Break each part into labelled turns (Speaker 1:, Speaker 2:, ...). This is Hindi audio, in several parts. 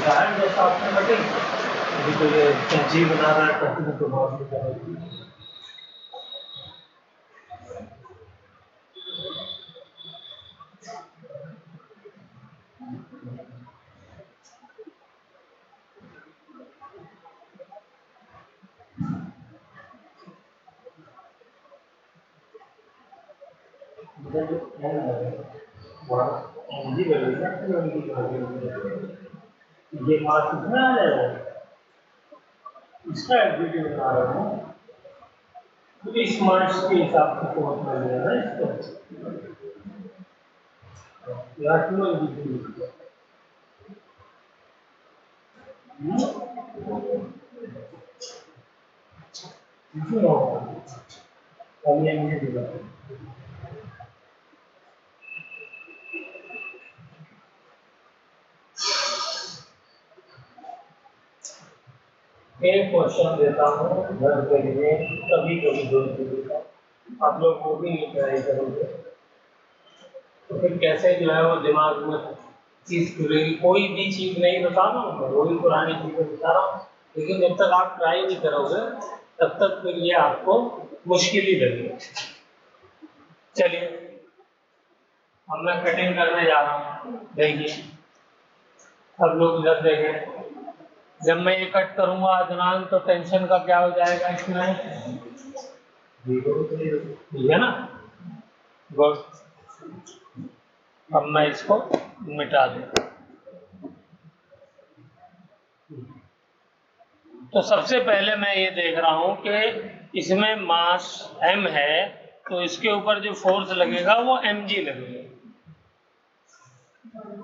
Speaker 1: कारण जैसा आपने कटिंग अभी तो ये कैंची बना रहा है कटिंग तो बहुत ही करेगी। ये मार्क्स कितना आ जाएगा इसका वीडियो बना रहा हूँ तो इस मार्क्स के हिसाब से फोर्थ मिल जाएगा इसको या क्यों एक क्वेश्चन देता हूँ घर के लिए कभी कभी देता आप लोग वो भी नहीं ट्राई करोगे तो फिर कैसे जो है वो दिमाग में चीज खुलेगी। कोई भी चीज नहीं बता रहा हूँ मैं वही पुरानी चीजें बता रहा हूँ लेकिन जब तक आप ट्राई नहीं करोगे तब तक फिर ये आपको मुश्किल ही लगेगी। चलिए अब मैं कटिंग करने जा रहा हूँ देखिए सब लोग इधर देखें। जब मैं ये कट करूंगा अदनान तो टेंशन का क्या हो जाएगा इसमें ठीक है ना गुड। अब मैं इसको मिटा दूं तो सबसे पहले मैं ये देख रहा हूं कि इसमें मास m है तो इसके ऊपर जो फोर्स लगेगा वो mg लगेगा।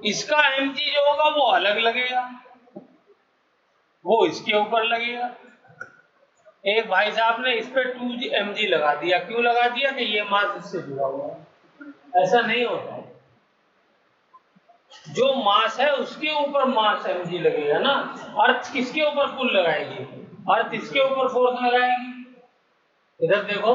Speaker 1: इसका mg जो होगा वो अलग लगेगा वो इसके ऊपर लगेगा। एक भाई साहब ने इस पे 2mg लगा दिया क्यों लगा दिया कि ये मास इससे जुड़ा हुआ है। ऐसा नहीं होता है जो मास है उसके ऊपर मास mg लगेगा ना। अर्थ किसके ऊपर पुल लगाएगी अर्थ इसके ऊपर फोर्स लगाएगी। इधर देखो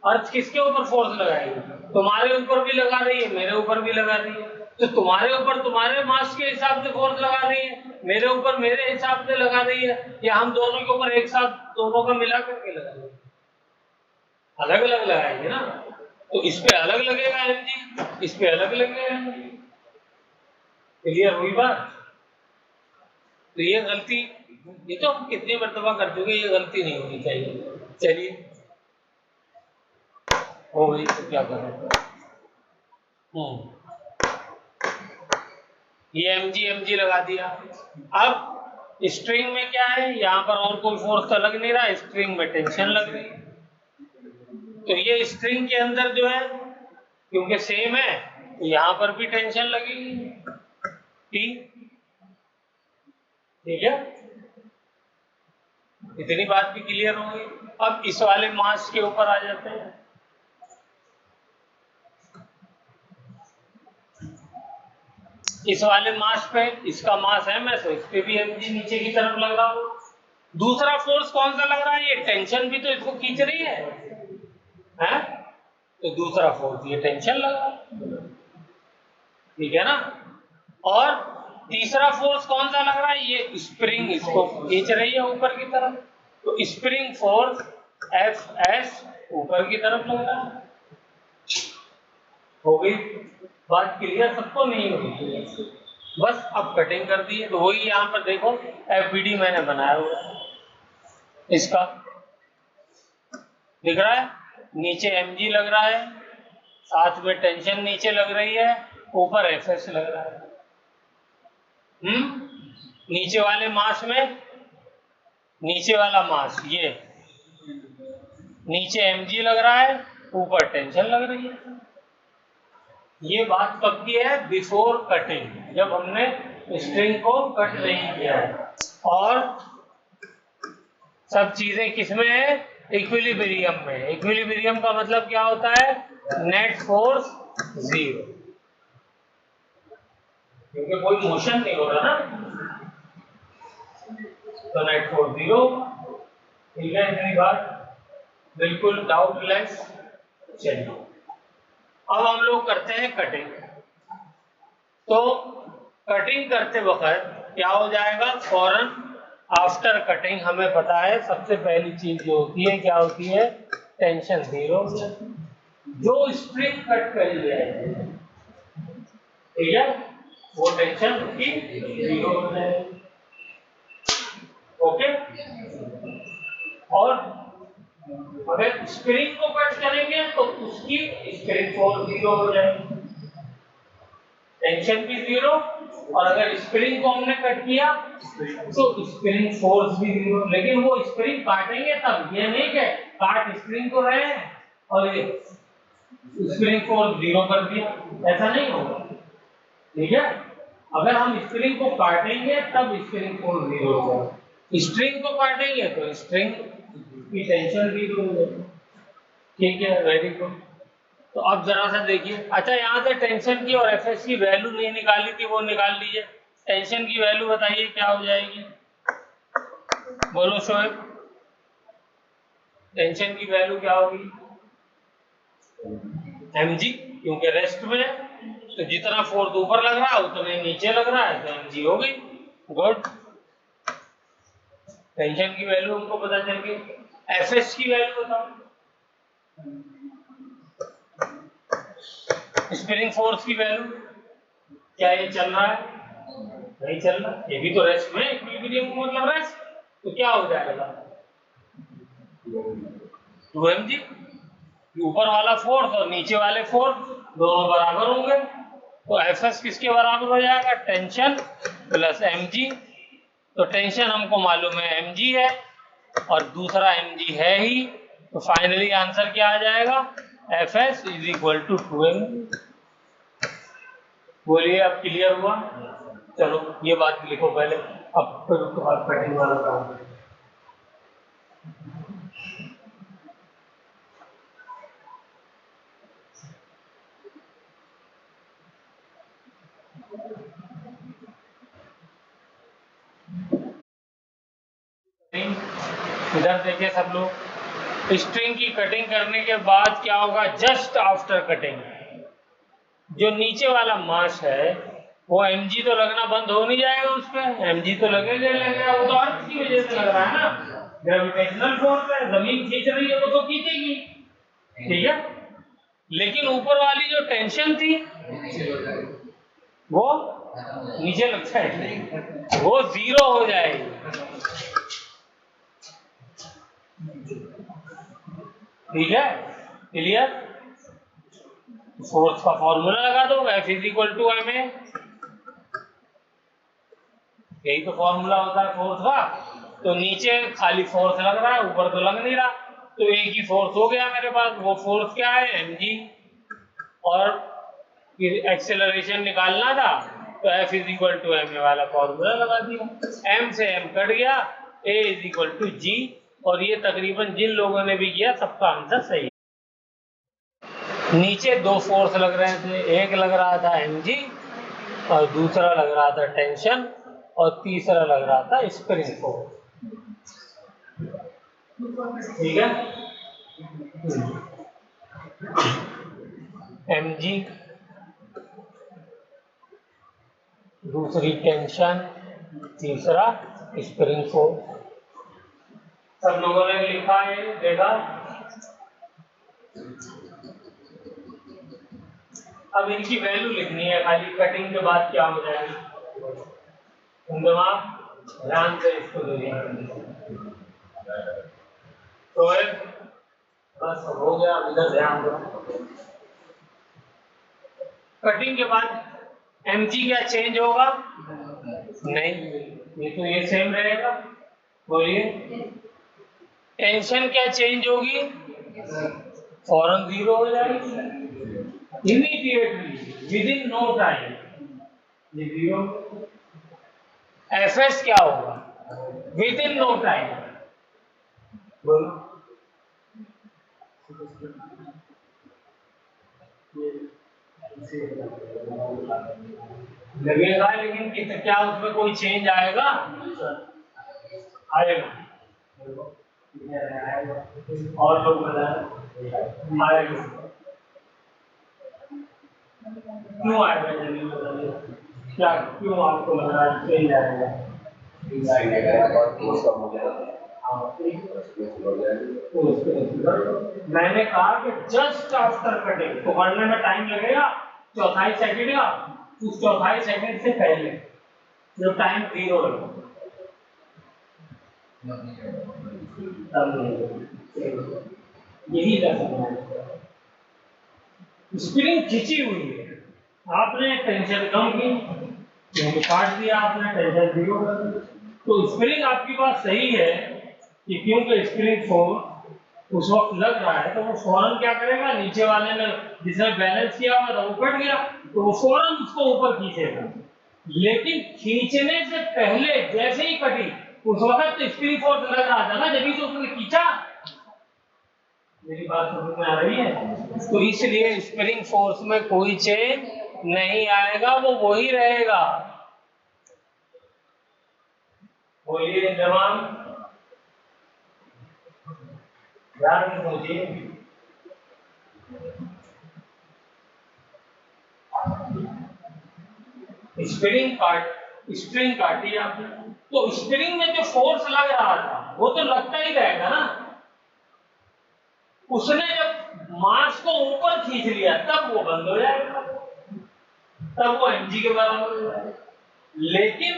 Speaker 1: अर्थ किसके ऊपर फोर्स लगाएगी तुम्हारे ऊपर भी लगा रही है मेरे ऊपर भी लगा रही है तो तुम्हारे ऊपर तुम्हारे मास के हिसाब से फोर्स लगा रही है मेरे ऊपर मेरे हिसाब से लगा रही है या हम दोनों के ऊपर एक साथ दोनों का मिला करके लगा रही है। अलग अलग लगाएंगे ना तो इस पे अलग लगेगा mg इस पे अलग लगेगा mg। क्लियर हुई बात। तो ये गलती ये तो हम कितनी मर्तबा कर चुके ये गलती नहीं होनी चाहिए। चलिए हो गई तो क्या करें ये mg लगा दिया। अब स्ट्रिंग में क्या है यहाँ पर और कोई फोर्स तो लग नहीं रहा स्ट्रिंग में टेंशन लग रही है तो ये स्ट्रिंग के अंदर जो है क्योंकि सेम है तो यहाँ पर भी टेंशन लगेगी ठीक है। इतनी बात भी क्लियर हो गई। अब इस वाले मास के ऊपर आ जाते हैं। इस वाले मास पे इसका मास है मैं तो इस पे भी mg नीचे की तरफ लग रहा हूं। दूसरा फोर्स कौन सा लग रहा है ये टेंशन भी तो इसको खींच रही है तो दूसरा फोर्स ये टेंशन लग रहा है ठीक है ना। और तीसरा फोर्स कौन सा लग रहा है ये स्प्रिंग इसको खींच रही है ऊपर की तरफ तो स्प्रिंग फोर्स Fs ऊपर की तरफ लग रहा है। हो गई बात क्लियर सबको नहीं होगी बस अब कटिंग कर दी है तो वही यहाँ पर देखो FBD मैंने बनाया हुआ है इसका दिख रहा है नीचे mg लग रहा है साथ में टेंशन नीचे लग रही है ऊपर Fs लग रहा है। नीचे वाले मास में नीचे वाला मास ये नीचे mg लग रहा है ऊपर टेंशन लग रही है। ये बात कब की है बिफोर कटिंग जब हमने स्ट्रिंग को कट नहीं किया है और सब चीजें किसमें है इक्विलिब्रियम में। इक्विलिब्रियम का मतलब क्या होता है नेट फोर्स 0 क्योंकि कोई मोशन नहीं हो रहा ना तो नेट फोर्स 0। ठीक है इतनी बात बिल्कुल डाउटलेस। चलिए अब हम लोग करते हैं कटिंग। तो कटिंग करते वक्त क्या हो जाएगा, फौरन आफ्टर कटिंग हमें पता है सबसे पहली चीज जो होती है क्या होती है, टेंशन जीरो हो जाती है। जो स्प्रिंग कट करी जाएगी, ठीक है, वो टेंशन उसकी जीरो हो जाएगी। ओके, और अगर स्प्रिंग को कट करेंगे तो उसकी स्प्रिंग फोर्स जीरो हो जाएगी, टेंशन भी जीरो, और अगर स्प्रिंग को हमने कट किया तो स्प्रिंग फोर्स भी जीरो। लेकिन वो स्प्रिंग काटेंगे तब, ये नहीं कि काट स्प्रिंग को रहे हैं और ये स्प्रिंग फोर्स जीरो कर दिया, ऐसा नहीं होगा, ठीक है। अगर हम स्प्रिंग को काटेंगे तब स्प्रिंग फोर्स जीरो होगा, स्प्रिंग को काटेंगे तो स्प्रिंग की टेंशन जीरो हो जाएगी, ठीक है, वेरी गुड। तो अब जरा सा देखिए, अच्छा यहाँ से टेंशन की और एफएस की वैल्यू नहीं निकाली थी, वो निकाल लीजिए। टेंशन की वैल्यू बताइए क्या हो जाएगी, बोलो शोएब, टेंशन की वैल्यू क्या होगी, mg, क्योंकि रेस्ट में है तो जितना फोर्स ऊपर लग रहा है उतना नीचे लग रहा है, तो mg हो गई। गुड, टेंशन की वैल्यू हमको पता चल गई। एफएस की वैल्यू बताओ, स्प्रिंग फोर्स की वैल्यू, क्या ये चल रहा है, नहीं चल रहा, ये भी तो रेस्ट में, इक्विलिब्रियम मतलब रेस्ट, तो क्या हो जाएगा 2mg, ऊपर वाला फोर्स और नीचे वाले फोर्स दोनों बराबर होंगे, तो एफएस किसके बराबर हो जाएगा, टेंशन प्लस mg। तो टेंशन हमको मालूम है mg है और दूसरा mg है ही, तो फाइनली आंसर क्या आ जाएगा, FS is equal to 2mg। बोलिए, अब क्लियर हुआ। चलो ये बात लिखो पहले, अब फिर उसके बाद कटिंग वाला काम। इधर देखिए सब लोग, स्ट्रिंग की कटिंग करने के बाद क्या होगा, जस्ट आफ्टर कटिंग जो नीचे वाला मास है वो mg तो लगना बंद हो नहीं जाएगा, उस पर mg तो लगेगा, वो तो अर्थ की वजह से लग रहा है ना, ग्रेविटेशनल फोर्स है, जमीन खींच रही है, वो तो खींचेगी, ठीक है। लेकिन ऊपर वाली जो टेंशन थी वो नीचे लग जाएगी, वो जीरो हो जाएगी, ठीक है, क्लियर। फोर्स का फॉर्मूला लगा दो, F is equal to M A, यही तो फॉर्मूला होता है फोर्स का। तो नीचे खाली फोर्स लग रहा है, ऊपर तो लग नहीं रहा, तो एक ही फोर्स हो गया मेरे पास, वो फोर्स क्या है mg, और फिर एक्सेलरेशन निकालना था तो F is equal to M A वाला फॉर्मूला लगा दिया, m से m कट गया, a is equal to g, और ये तकरीबन जिन लोगों ने भी किया सबका आंसर सही। नीचे दो फोर्स लग रहे थे, एक लग रहा था mg और दूसरा लग रहा था टेंशन, और तीसरा लग रहा था स्प्रिंग फोर्स, ठीक है। mg, दूसरी टेंशन, तीसरा स्प्रिंग फोर्स। सब लोगों ने लिखा है, देखा। अब इनकी वैल्यू लिखनी है खाली, कटिंग के बाद क्या हो जाएगा, दिमाग ध्यान से इसको देखिए। तो बस हो गया, इधर ध्यान दो। कटिंग के बाद mg क्या चेंज होगा, नहीं, ये तो ये सेम रहेगा। बोलिए, टेंशन क्या चेंज होगी, फौरन जीरो हो जाएगी, immediately within no time ये जीरो। एफएस क्या होगा, विद इन नो टाइम, बोलो। लगेगा, लेकिन क्या उसमें कोई चेंज आएगा, आएगा, और लोग बताएं, आएगा, क्यों आएगा, जल्दी बताइए। क्या क्यों आपको लग रहा है सही जाएगा? मैंने कहा कि जस्ट आफ्टर कटिंग तो करने में टाइम लगेगा 4 सेकंड का, उस 4 सेकंड से पहले जो टाइम 0 है यही करना है। स्प्रिंग खिंची हुई है, आपने टेंशन कम की, मैंने काट दिया, आपने टेंशन 0 कर दी। तो स्प्रिंग आपकी बात सही है कि क्योंकि स्प्रिंग फोर्स उस वक्त लग रहा है तो वो फौरन क्या करेगा, नीचे वाले ने जिसने बैलेंस किया हुआ था वो कट गया तो वो फौरन उसको ऊपर खींचेगा। लेकिन खींचने से पहले जैसे ही कटी उस वक्त तो स्प्रिंग फोर्स लग रहा था ना, जब भी तो उसने खींचा। मेरी बात समझ में आ रही है? तो इसलिए स्प्रिंग फोर्स में कोई चेंज नहीं आएगा, वो वही रहेगा। बोलिए जवाब, ध्यान से सोचिए। स्प्रिंग काटी आपने तो स्प्रिंग में जो फोर्स लग रहा था वो तो लगता ही रहेगा ना। उसने जब मास को ऊपर खींच लिया तब वो बंद हो जाएगा, तब वो mg के बराबर हो जाएगा। लेकिन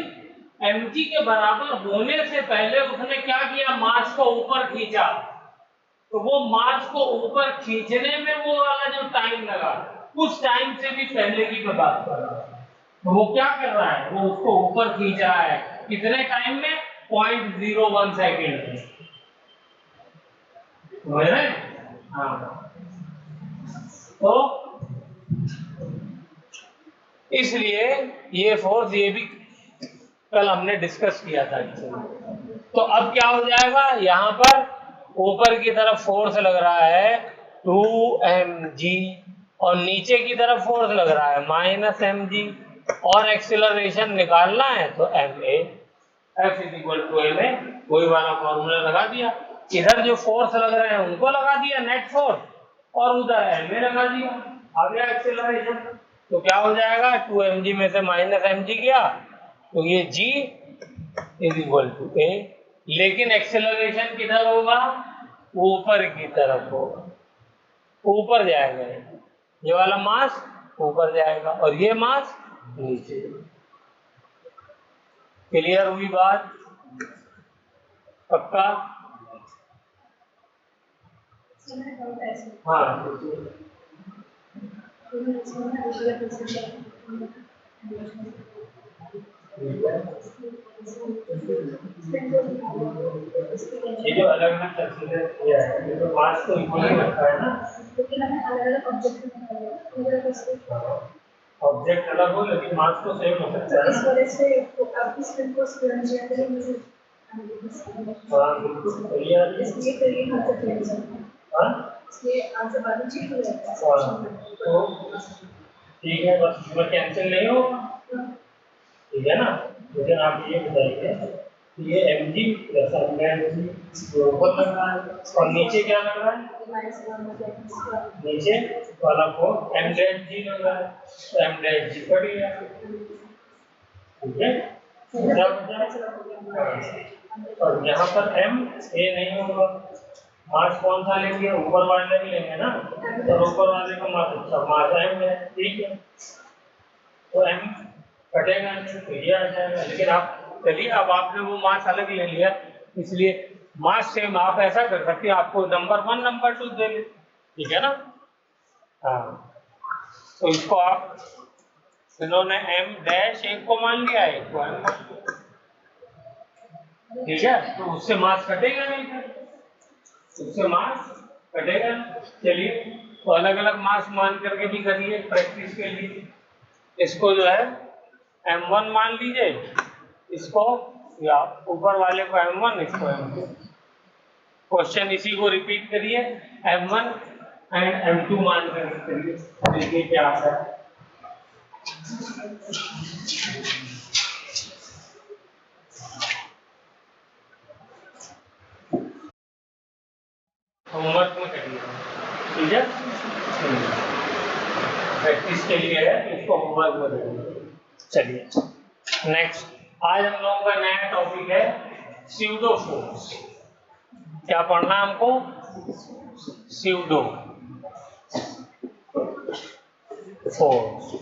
Speaker 1: mg के बराबर होने से पहले उसने क्या किया, मास को ऊपर खींचा, तो वो मास को ऊपर खींचने में वो वाला जो टाइम लगा उस टाइम से भी पहले की मैं बात कर रहा हूं। तो वो क्या कर रहा है, वो उसको ऊपर खींच रहा है, कितने टाइम में, 0.01 सेकेंड में। समझ रहे हैं? हाँ, तो इसलिए ये फोर्स ये भी कल हमने डिस्कस किया था। तो अब क्या हो जाएगा, यहाँ पर ऊपर की तरफ फोर्स लग रहा है 2mg और नीचे की तरफ फोर्स लग रहा है -mg और एक्सीलरेशन निकालना है तो ma, F = ma, वही वाला फॉर्मूला लगा दिया। इधर जो फोर्स लग रहे हैं उनको लगा दिया नेट फोर्स और उधर ma लगा दिया, आ गया एक्सीलरेशन। तो क्या हो जाएगा, 2mg में से -mg गया तो ये g = a, लेकिन एक्सेलरेशन किधर होगा, ऊपर की तरफ होगा, ऊपर जाएगा, ये वाला मास ऊपर जाएगा और ये मास नीचे। क्लियर हुई बात? पक्का? हाँ, ये जो अलग अलग कंसीडर किया है ये तो मास तो इक्वल ही रखा है ना, लेकिन हमें अलग अलग ऑब्जेक्ट अलग हो लेकिन मास तो सेम हो सकता है। इस वजह से अब इस फिल्म को स्क्रीन में हाँ बिल्कुल सही है, इसलिए फिर ये आंसर चेंज है। हाँ, इसलिए आंसर बाद में चेंज हो जाता है। तो ठीक है, बस इसमें कैंसिल नहीं होगा, ठीक है ना। लेकिन आप ये बताइए ये mg प्लस mg ऊपर लग रहा है और नीचे क्या लग रहा है, नीचे वाला को mg लग रहा है तो mg कट गया, ठीक है। और यहाँ पर m a नहीं होगा, मास कौन सा लेंगे, ऊपर वाले भी लेंगे ना, तो ऊपर वाले का मास अच्छा मास m है, ठीक है। तो m कटेगा तो ये आ जाएगा, लेकिन आप चलिए अब आपने वो मास अलग ले लिया इसलिए मास सेम आप ऐसा कर सकते हैं, आपको नंबर 1 नंबर 2 दे ले, ठीक है ना। हाँ, तो इसको आप इन्होंने m डैश एक को मान लिया, एक को m मान लिया, ठीक है। तो उससे मास कटेगा नहीं, उससे मास कटेगा। चलिए तो अलग अलग मास मान करके भी करिए प्रैक्टिस के लिए। इसको जो है m1 मान लीजिए, इसको या ऊपर वाले को m1, इसको m2। क्वेश्चन इसी को रिपीट करिए, m1 एंड m2 मान कर करिए, देखिए क्या आता है। होमवर्क में करिए, ठीक है, प्रैक्टिस के लिए है, इसको होमवर्क में करिए। चलिए नेक्स्ट, आज हम लोगों का नया टॉपिक है स्यूडो फोर्स। क्या पढ़ना है हमको? Pseudo force.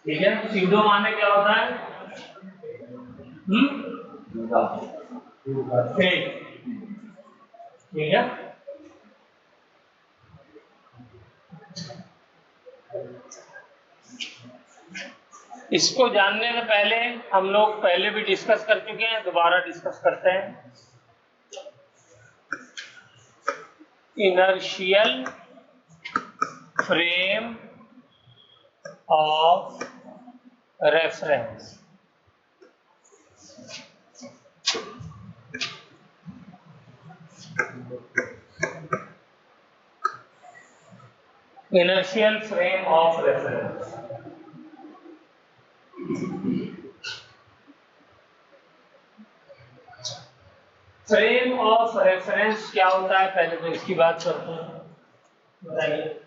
Speaker 1: ठीक है, स्यूडो माने क्या होता है? फेक। ठीक है, इसको जानने से पहले हम लोग पहले भी डिस्कस कर चुके हैं, दोबारा डिस्कस करते हैं। Inertial frame of reference. Inertial frame of reference. Frame of reference क्या होता है, पहले तो इसकी बात करते हैं, बताइए।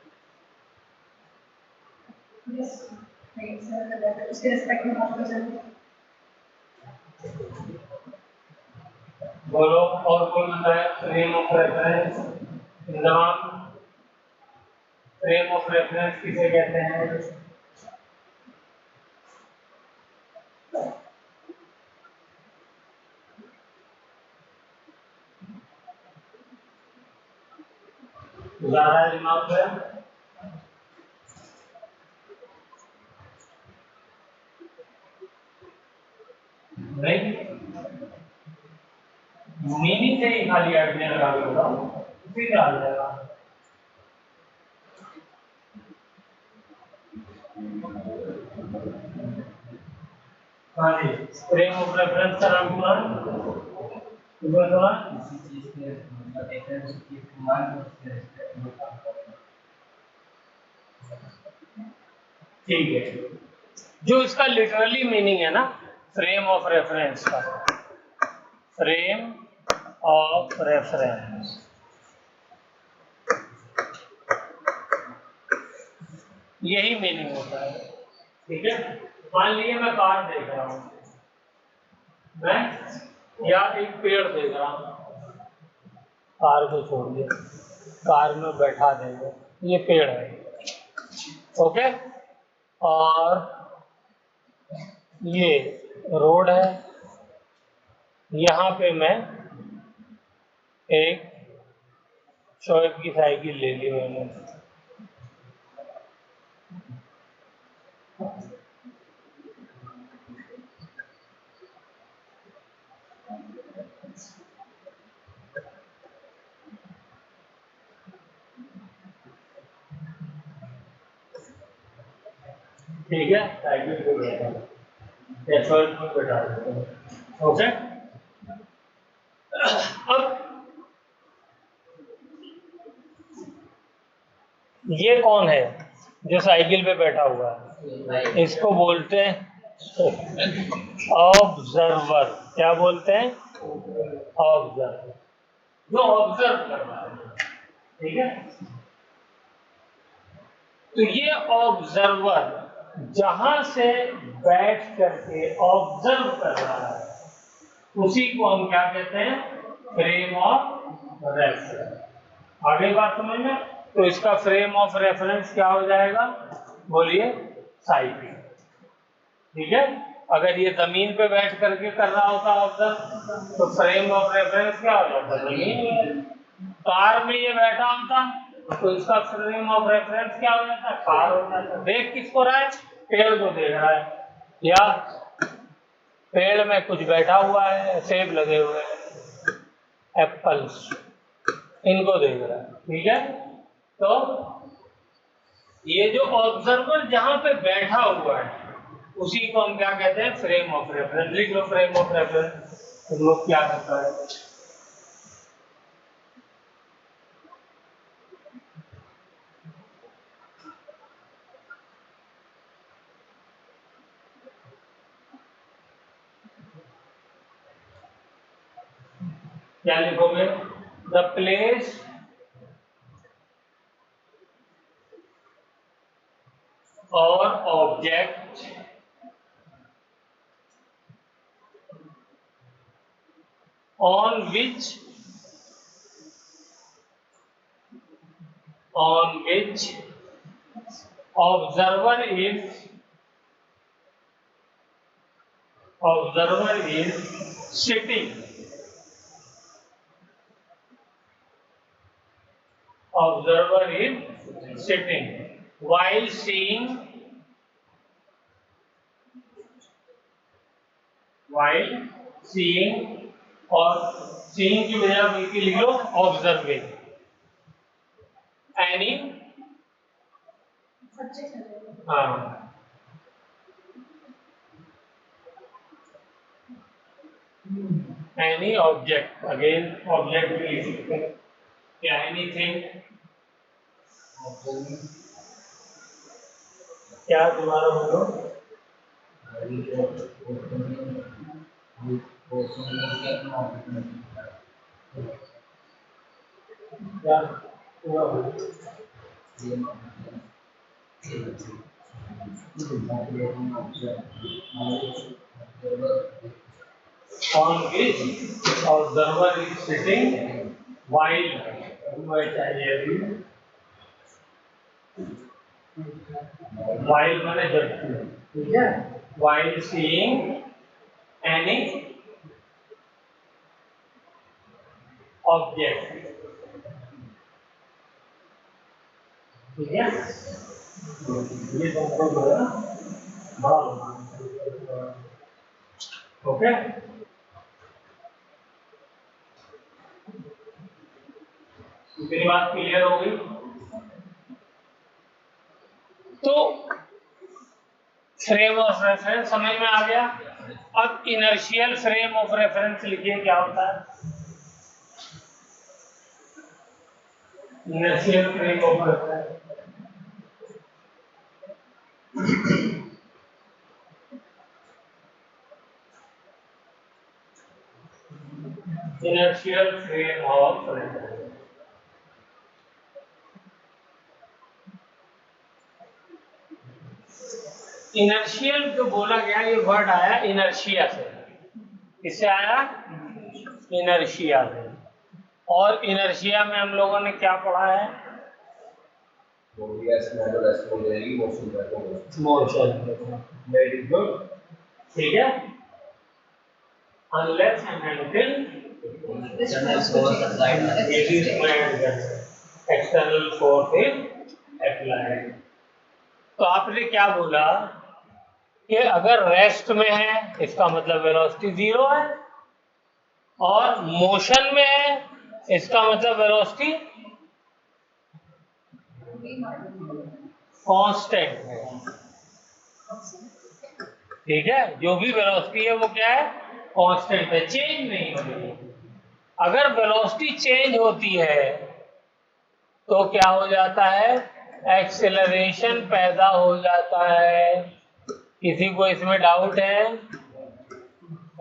Speaker 1: बोलो, और कोई बताए फ्रेम ऑफ रेफरेंस? इंतजाम, फ्रेम ऑफ रेफरेंस किसे कहते हैं? ज्यादा दिमाग है? नहीं, मीनिंग से ही खाली आइडिया लगा के बताओ, उसी से आ जाएगा। हाँ जी, फ्रेम ऑफ रेफरेंस का नाम सुना? ठीक है, जो इसका लिटरली मीनिंग है ना फ्रेम ऑफ रेफरेंस का, फ्रेम ऑफ रेफरेंस यही मीनिंग होता है। ठीक है, मान लीजिए मैं कार देख रहा हूं, मैं या एक पेड़ देख रहा हूं, कार को छोड़ दिया, कार में बैठा देंगे, ये पेड़ है, ओके, और ये रोड है, यहाँ पे मैं एक शोएब की साइकिल ले ली मैंने, ठीक है, साइकिल पे बैठा या शोएब को बैठा देते हैं, ओके। अब ये कौन है जो साइकिल पे बैठा हुआ है? इसको बोलते हैं ऑब्जर्वर। क्या बोलते हैं? ऑब्जर्वर, जो ऑब्जर्व कर रहा है। ठीक है, तो ये ऑब्जर्वर जहां से बैठ करके ऑब्जर्व कर रहा है, उसी को हम क्या कहते हैं? Frame of reference. आगे बात समझ में? तो इसका फ्रेम ऑफ रेफरेंस क्या हो जाएगा? बोलिए, साइकिल। ठीक है, अगर ये जमीन पे बैठ करके कर रहा होता ऑब्जर्व, तो फ्रेम ऑफ रेफरेंस क्या हो जाता? जमीन। कार में ये बैठा होता तो इसका फ्रेम ऑफ रेफरेंस क्या हो जाता? कार हो जाता। देख किसको रहा है? पेड़ को देख रहा है, या पेड़ में कुछ बैठा हुआ है, सेब लगे हुए हैं, एप्पल्स, इनको देख रहा है। ठीक है, तो ये जो ऑब्जर्वर जहां पे बैठा हुआ है, उसी को हम क्या कहते हैं? Frame of reference. लिख लो फ्रेम ऑफ रेफरेंस। तुम लोग क्या करता है? क्या लिखोगे? द प्लेस और object on which observer is sitting. Observer is sitting while seeing और seeing की बजाय बल्कि लिख लो observing any any object, again object भी लिख सकते हैं या anything, क्या दोबारा बोलो, क्या on which observer is sitting while माने जब, ठीक है, while seeing any object, ठीक है, ये तुमको जो है ओके। इतनी बात क्लियर हो गई। तो फ्रेम ऑफ रेफरेंस समझ में आ गया। अब इनर्शियल फ्रेम ऑफ रेफरेंस लिखिए क्या होता है। Inertial frame of reference inertial frame of reference। Inertial जो बोला गया ये वर्ड आया इनर्शिया से, किससे आया, इनर्शिया से। और इनर्शिया में हम लोगों ने क्या पढ़ा है, मोशन, वेरी गुड, ठीक है। Unless and until external force is applied। तो आपने क्या बोला कि अगर रेस्ट में है इसका मतलब वेलोसिटी जीरो है, और मोशन में है इसका मतलब वेलोसिटी कांस्टेंट है, ठीक है। जो भी वेलोसिटी है वो क्या है, कांस्टेंट है, चेंज नहीं होती। अगर वेलोसिटी चेंज होती है तो क्या हो जाता है, एक्सेलरेशन पैदा हो जाता है। किसी को इसमें डाउट है,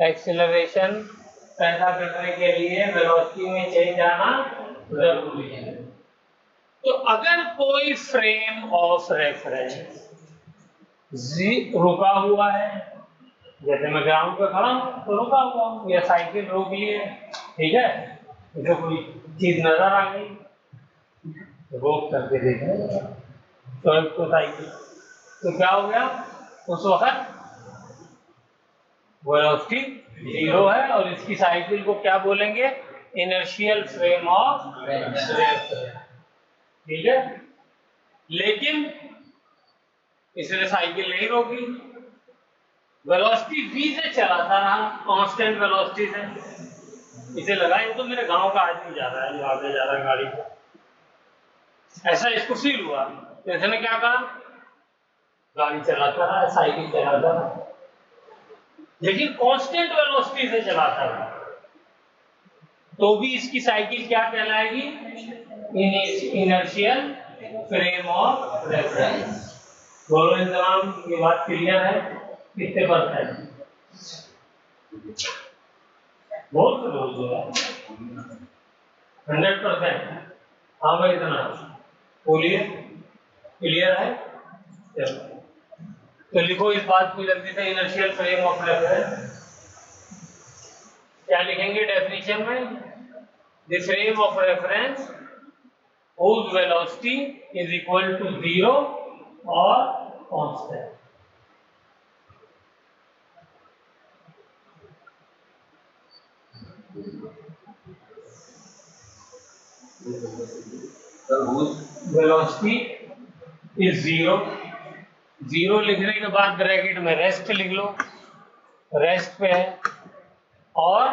Speaker 1: एक्सेलरेशन पैदा करने के लिए वेलोसिटी में चेंज आना जरूरी है। तो अगर कोई फ्रेम ऑफ रेफरेंस रुका हुआ है, जैसे मैं ग्राउंड पे खड़ा हूँ तो रुका हुआ हूँ, या साइकिल रोक ली है, ठीक है, तो कोई चीज नजर आ गई रोक करके देखें तो साइकिल, तो क्या हो गया, उस वक्त वेलोसिटी जीरो है और इसकी साइकिल को क्या बोलेंगे, इनर्शियल फ्रेम ऑफ रेफरेंस, ठीक है। लेकिन इसने साइकिल नहीं रोकी, वेलोसिटी v से चलाता रहा, कांस्टेंट वेलोसिटी से। इसे लगा ये तो मेरे गांव का आदमी जा रहा है, जो आगे जा रहा है गाड़ी को, ऐसा इसको फील हुआ। तो इसने क्या कहा, गाड़ी चलाता रहा, साइकिल चलाता रहा, लेकिन कांस्टेंट वेलोसिटी से चलाता रहा, तो भी इसकी साइकिल क्या कहलाएगी, इनर्शियल फ्रेम ऑफ रेफरेंस। बोलो इंतजाम, ये बात क्लियर है, कितने परसेंट, बहुत क्लोज, 100%। हाँ भाई इतना बोलिए, क्लियर है, चलो। तो लिखो इस बात को जल्दी से, इनर्शियल फ्रेम ऑफ रेफरेंस क्या लिखेंगे डेफिनेशन में? The frame of reference whose velocity is equal to 0 or constant. Velocity is 0, 0 लिखने के बाद ब्रैकेट में रेस्ट लिख लो, रेस्ट पे है, और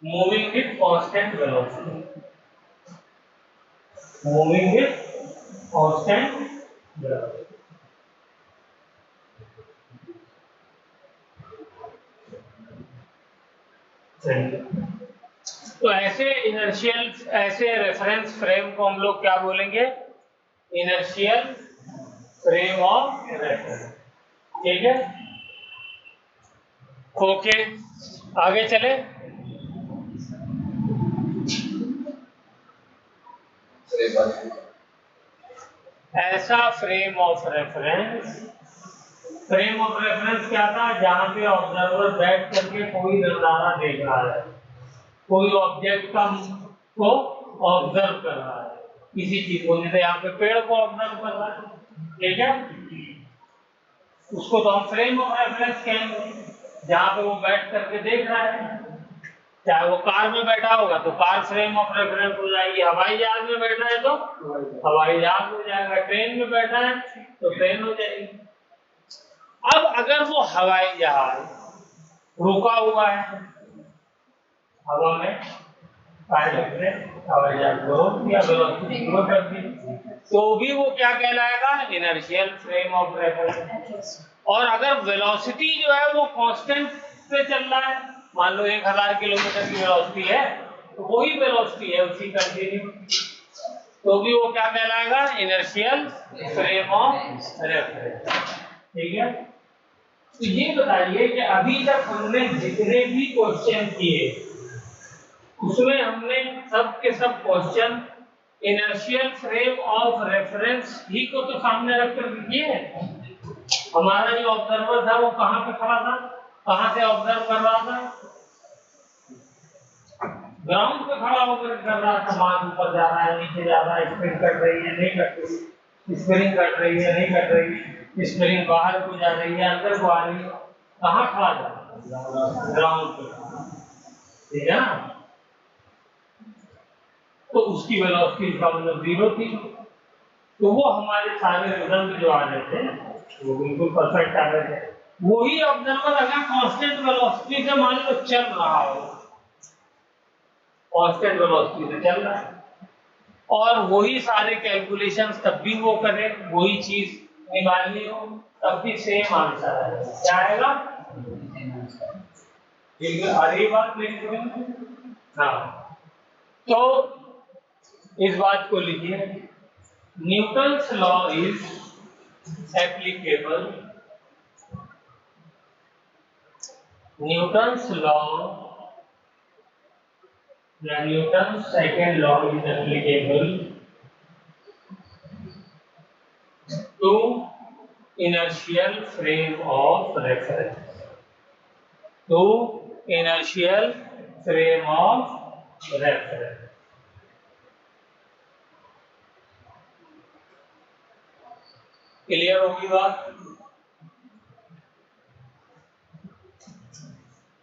Speaker 1: moving with constant velocity, moving with constant velocity. तो ऐसे इनर्शियल, ऐसे रेफरेंस फ्रेम को हम लोग क्या बोलेंगे? Inertial frame of reference. ठीक है, ओके, आगे चले। ऐसा frame of reference, frame of reference क्या था? जहां पे ऑब्जर्वर बैठ करके कोई नजारा देख रहा है, कोई ऑब्जेक्ट को ऑब्जर्व कर रहा है, किसी चीज को, जैसे यहाँ पे पेड़ को ऑब्जर्व कर रहा है, ठीक है, उसको तो हम फ्रेम ऑफ रेफरेंस कहेंगे, जहां पे वो बैठ करके देख रहा है। चाहे वो कार में बैठा होगा तो कार फ्रेम ऑफ रेफरेंस हो जाएगी, हवाई जहाज में बैठा है तो हवाई जहाज हो जाएगा, ट्रेन में बैठा है तो ट्रेन हो जाएगी। अब अगर वो हवाई जहाज रुका हुआ है हवा में, पायलट ने हवाई जहाज को रोक दिया, वेलोसिटी जीरो कर दी, तो भी वो क्या कहलाएगा? Inertial frame of reference. और अगर वेलोसिटी जो है वो कांस्टेंट पे चल रहा है, मान लो 1000 किलोमीटर की वेलोसिटी है, तो वही वेलोसिटी है उसी कंटिन्यू, तो भी वो क्या कहलाएगा? Inertial frame of reference. ठीक है, तो ये बताइए कि अभी तक हमने जितने भी क्वेश्चन किए उसमें हमने सब के सब question inertial frame of reference ही को तो सामने रखकर किए। हमारा जो ऑब्जर्वर था वो कहाँ पे खड़ा था, कहाँ से ऑब्जर्व कर रहा था? ग्राउंड पे खड़ा होकर कर रहा था, मार्ग ऊपर जा रहा है, नीचे जा रहा है, स्प्रिंग कट रही है, नहीं कट रही, स्प्रिंग कट रही है, नहीं कट रही, स्प्रिंग बाहर को जा रही है, अंदर को आ रही है, कहाँ खड़ा था? ग्राउंड पे, ठीक है ना? तो उसकी वेलोसिटी का मतलब 0 थी, तो वो हमारे सारे रिजल्ट जो आ रहे थे वो बिल्कुल परफेक्ट आ रहे थे। वही ऑब्जर्वर अगर कांस्टेंट वेलोसिटी से मान लो चल रहा हो, कांस्टेंट वेलोसिटी से चल रहा है, और वही सारे कैलकुलेशंस तब भी वो करे, वही चीज निकालनी हो, तब भी सेम आंसर है। क्या आएगा? ठीक है, अरे बात नहीं। हाँ, तो इस बात को लिखिए, Newton's law is applicable, Newton's law या Newton's second law is applicable to inertial frame of reference, to inertial frame of reference। Clear होगी बात?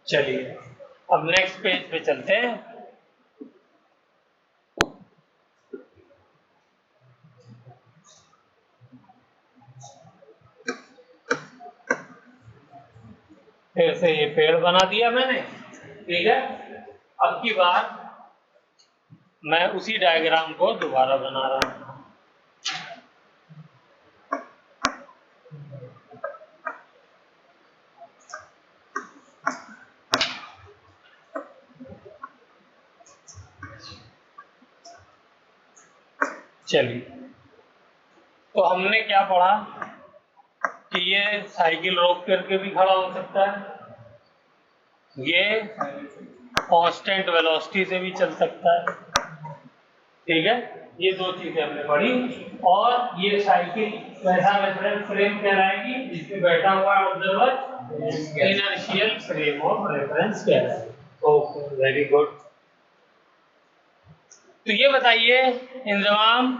Speaker 1: चलिए अब नेक्स्ट पेज पे चलते हैं। फिर से ये पेड़ बना दिया मैंने, ठीक है। अब की बार मैं उसी डायग्राम को दोबारा बना रहा हूं। चलिए, तो हमने क्या पढ़ा कि ये साइकिल रोक करके भी खड़ा हो सकता है, ये कांस्टेंट वेलोसिटी से भी चल सकता है, ठीक है, ये दो चीजें हमने पढ़ी। और ये साइकिल वैसा रेफरेंस फ्रेम कहलाएगी जिसमें बैठा हुआ observer inertial frame of reference कहलाएगी। Okay, very good. तो ये बताइए इंजमाम,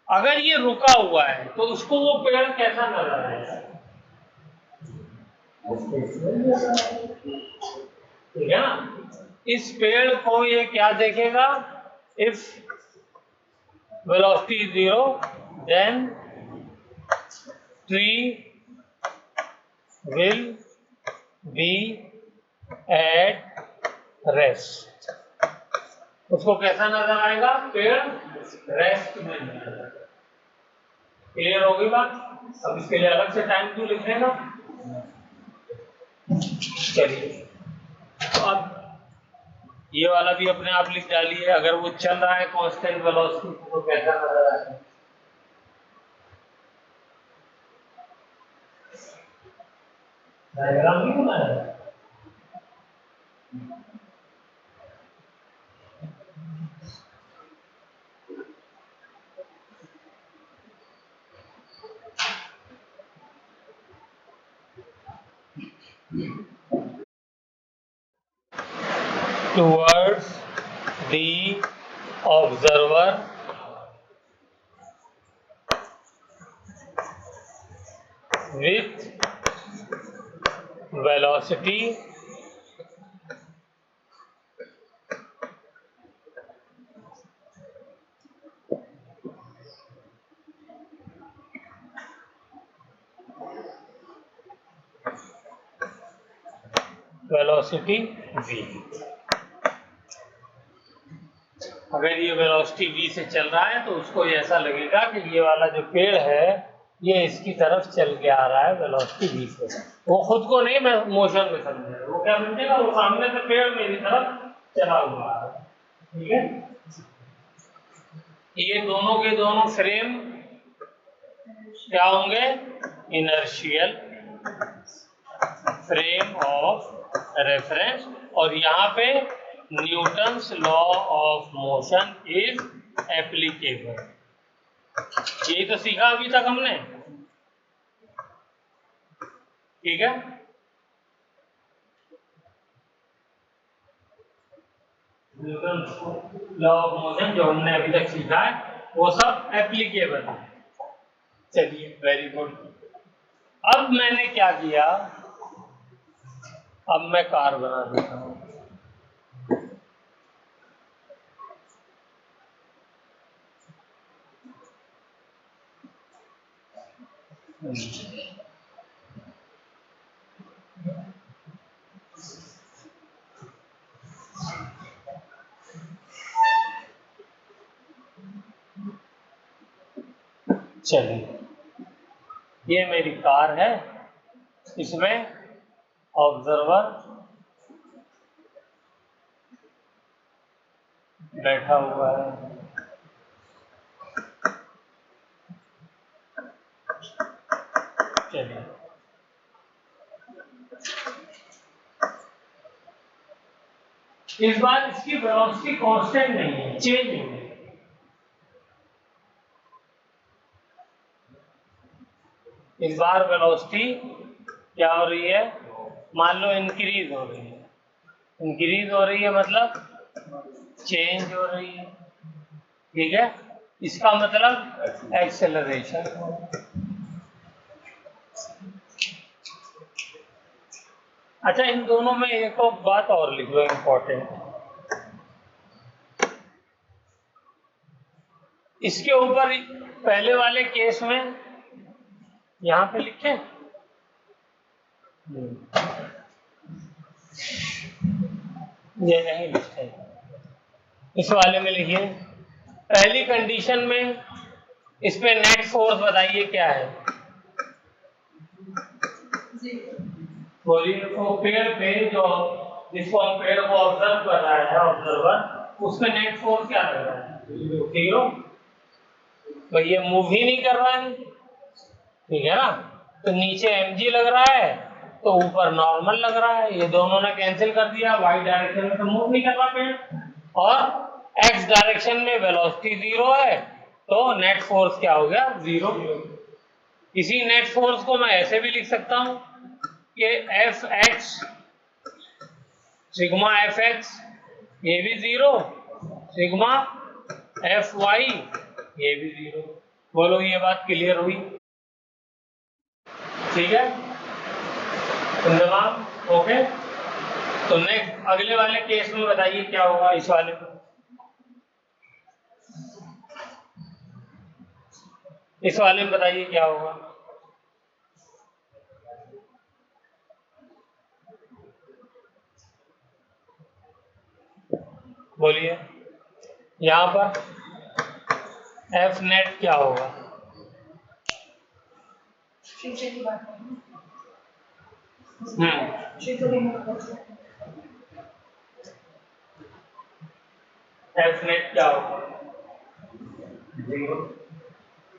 Speaker 1: अगर ये रुका हुआ है तो उसको वो पेड़ कैसा नजर आएगा? ठीक है ना, इस पेड़ को ये क्या देखेगा? If velocity is 0 then tree will be at rest। उसको कैसा नजर आएगा? पेड़ रेस्ट में नजर आएगा। क्लियर हो गई बात? अब इसके लिए अलग से टाइम क्यों लिख लेना? चलिए, तो अब ये वाला भी अपने आप लिख डालिए। अगर वो चल रहा है कांस्टेंट वेलोसिटी तो कैसा नजर आएगा? डायग्राम भी बनाया है। Towards the observer with velocity v। अगर ये वेलोसिटी v से चल रहा है तो उसको ऐसा लगेगा कि ये वाला जो पेड़ है ये इसकी तरफ चल के आ रहा है वेलोसिटी v से। वो खुद को नहीं मोशन में समझेगा, वो क्या समझेगा? वो सामने से पेड़ मेरी तरफ चला हुआ है। ठीक है, ये दोनों के दोनों फ्रेम क्या होंगे? Inertial frame of reference. और यहाँ पे Newton's law of motion is applicable. यही तो सीखा अभी तक हमने। ठीक है, न्यूटन्स लॉ ऑफ मोशन जो हमने अभी तक सीखा है वो सब एप्लीकेबल है। चलिए, वेरी गुड। अब मैंने क्या किया? अब मैं कार बना देता हूं। चलिए, ये मेरी कार है, इसमें ऑब्जर्वर बैठा हुआ है। चलिए, इस बार इसकी वेलोसिटी कांस्टेंट नहीं है, चेंज हो गई। इस बार वेलोसिटी क्या हो रही है? मान लो इंक्रीज हो रही है। इंक्रीज हो रही है मतलब चेंज हो रही है। ठीक है, इसका मतलब एक्सेलरेशन। अच्छा, इन दोनों में एक और बात और लिख लो इंपॉर्टेंट। इसके ऊपर पहले वाले केस में यहां पे लिखे, ये नहीं लिखते, इस वाले में लिखिए। पहली कंडीशन में इस पे नेट फोर्स बताइए क्या है? बोलिए। तो पेड़ पे जो जिसको हम पेड़ को ऑब्जर्व कर रहा है ऑब्जर्वर, उसमें नेट फोर्स क्या लग रहा है? 0। तो ये मूव ही नहीं कर रहा है। ठीक है ना, तो नीचे mg लग रहा है तो ऊपर नॉर्मल लग रहा है। ये दोनों ने कैंसिल कर दिया, वाई डायरेक्शन में तो मूव नहीं कर रहा पेड़। और एक्स डायरेक्शन में वेलोसिटी 0 है तो नेट फोर्स क्या हो गया 0। इसी नेट फोर्स को मैं ऐसे भी लिख सकता हूं कि F x sigma F x ये भी 0, सिग्मा एफ वाई ये भी 0। बोलो ये बात क्लियर हुई? ठीक है, तमाम ओके। तो नेक्स्ट अगले वाले केस में बताइए क्या होगा इस वाले में। इस वाले में बताइए क्या होगा। बोलिए यहां पर एफ नेट क्या होगा। एफ नेट क्या होगा 0।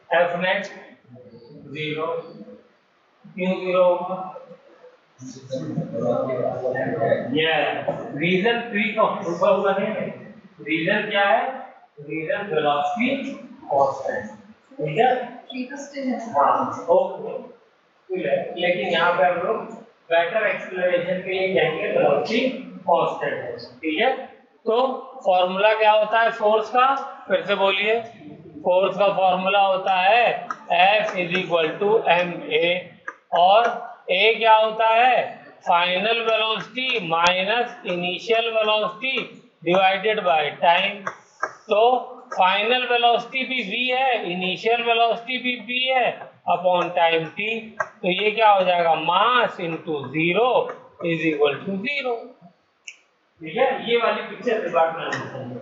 Speaker 1: एफ नेट 0 क्यों 0 होगा? रीजन ट्री का ऊपर बने। रीजन क्या है? Reason velocity constant. ठीक है हाँ ओके। लेकिन यहाँ पे हम लोग वेक्टर एक्सेलरेशन के लिए कहेंगे वेलोसिटी कांस्टेंट है। ठीक है, तो फॉर्मूला क्या होता है फोर्स का? फिर से बोलिए। फोर्स का फॉर्मूला होता है F = ma और a क्या होता है? Final velocity minus initial velocity divided by time. तो फाइनल वेलोसिटी भी v है, इनिशियल वेलोसिटी भी v है अपॉन टाइम t। तो ये क्या हो जाएगा? Mass into 0 = 0। ठीक है, ये वाली पिक्चर दिमाग में आनी चाहिए।